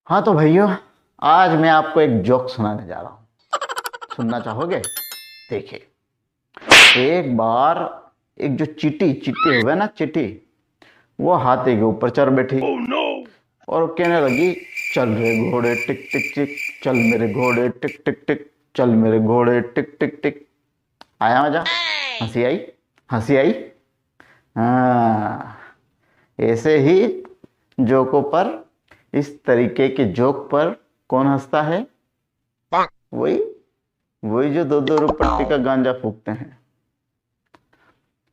हाँ तो भाइयों, आज मैं आपको एक जोक सुनाने जा रहा हूँ। सुनना चाहोगे? देखिए, एक बार एक जो चींटी चींटी हुआ ना, चींटी, वो हाथी के ऊपर चढ़ बैठी। oh, no! और कहने लगी, चल रे घोड़े टिक टिक टिक, चल मेरे घोड़े टिक टिक टिक, चल मेरे घोड़े टिक टिक टिक। आया मजा? हंसी आई? हंसी आई? हाँ, ऐसे ही जोकों पर, इस तरीके के जोक पर कौन हंसता है? वही वही जो 2-2 रुपट्टी का गांजा फूकते हैं।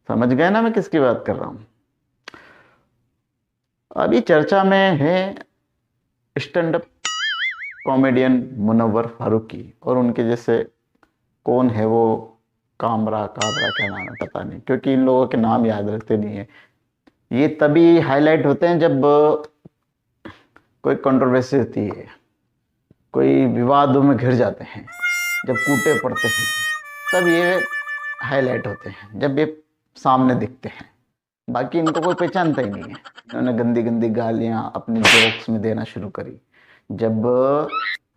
समझ गए ना मैं किसकी बात कर रहा हूं? अभी चर्चा में है stand up comedian Munawar Faruqui, और उनके जैसे कौन है वो, कामरा काबरा क्या नाम है पता नहीं, क्योंकि इन लोगों के नाम याद रखते नहीं है। ये तभी हाईलाइट होते हैं जब कोई कंट्रोवर्सी होती है, कोई विवादों में घिर जाते हैं, जब कूटे पड़ते हैं, तब ये हाईलाइट होते हैं, जब ये सामने दिखते हैं। बाकी इनको कोई पहचानता ही नहीं है। इन्होंने गंदी गंदी गालियां अपने जोक्स में देना शुरू करी जब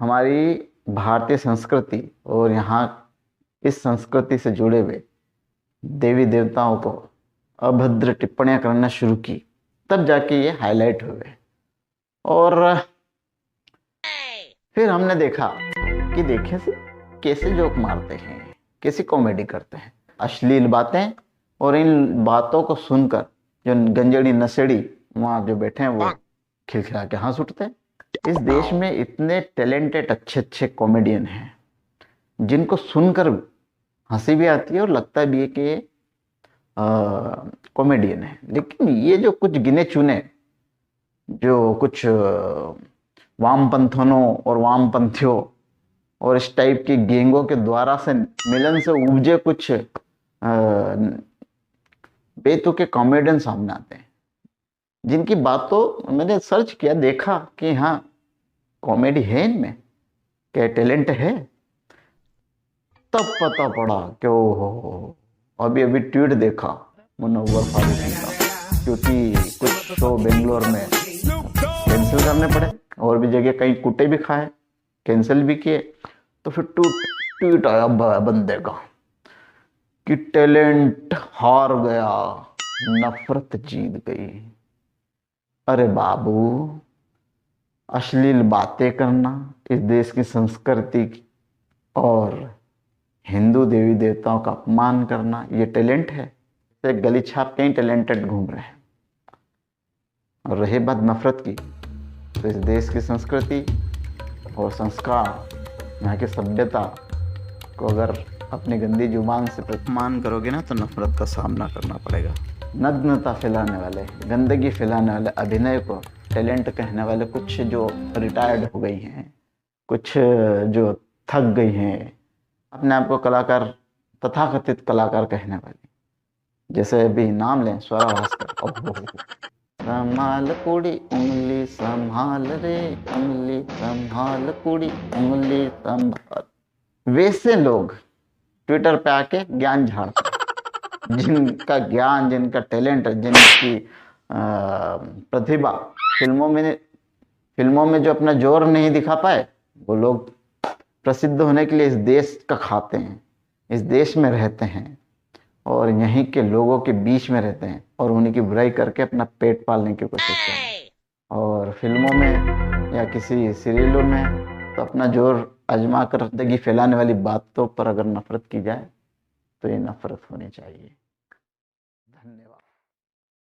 हमारी भारतीय संस्कृति और यहाँ इस संस्कृति से जुड़े हुए देवी देवताओं को अभद्र टिप्पणियां करना शुरू की, तब जाके ये हाईलाइट हुए। और फिर हमने देखा कि देखे से कैसे जोक मारते हैं, कैसी कॉमेडी करते हैं, अश्लील बातें। और इन बातों को सुनकर जो गंजड़ी नशेड़ी वहां जो बैठे हैं वो खिलखिला के हंस उठते हैं। इस देश में इतने टैलेंटेड अच्छे अच्छे कॉमेडियन हैं जिनको सुनकर हंसी भी आती है और लगता भी है कि कॉमेडियन है। लेकिन ये जो कुछ गिने चुने, जो कुछ वामपंथनों और वामपंथियों और इस टाइप की गैंगों के द्वारा से मिलन से उपजे कुछ बेतुके कॉमेडियन सामने आते हैं, जिनकी बातों मैंने सर्च किया, देखा कि हाँ कॉमेडी है इनमें, क्या टैलेंट है। तब पता पड़ा कि ओहो, अभी अभी ट्वीट देखा मुनव्वर फारूकी का, क्योंकि कुछ शो बेंगलोर में कैंसिल करने पड़े और भी जगह कहीं कुटे भी खाए, कैंसिल भी किए। तो फिर ट्वीट आया बंदे का कि टैलेंट हार गया, नफरत जीत गई। अरे बाबू, अश्लील बातें करना, इस देश की संस्कृति और हिंदू देवी देवताओं का अपमान करना, ये टैलेंट है? तो गली छाप कहीं टैलेंटेड घूम रहे हैं। और रही बात नफरत की, तो इस देश की संस्कृति और संस्कार, यहाँ की सभ्यता को अगर अपनी गंदी जुबान से अपमान करोगे ना, तो नफरत का सामना करना पड़ेगा। नग्नता फैलाने वाले, गंदगी फैलाने वाले अभिनय को टैलेंट कहने वाले कुछ जो रिटायर्ड हो गई हैं, कुछ जो थक गई हैं, अपने आप को कलाकार, तथाकथित कलाकार कहने वाली, जैसे अभी नाम लें स्वरा भास्कर, संभाल कुड़ी उंगली संभाल रे, उंगली संभाल कुड़ी उंगली संभाल, वैसे लोग ट्विटर पे आके ज्ञान झाड़ते हैं। जिनका ज्ञान, जिनका टैलेंट, जिनकी प्रतिभा फिल्मों में जो अपना जोर नहीं दिखा पाए, वो लोग प्रसिद्ध होने के लिए इस देश का खाते हैं, इस देश में रहते हैं और यहीं के लोगों के बीच में रहते हैं और उन्हीं की बुराई करके अपना पेट पालने की कोशिश करते हैं। और फिल्मों में या किसी सीरियलों में तो अपना जोर आजमा कर जिंदगी फैलाने वाली बातों पर अगर नफरत की जाए, तो ये नफरत होनी चाहिए। धन्यवाद।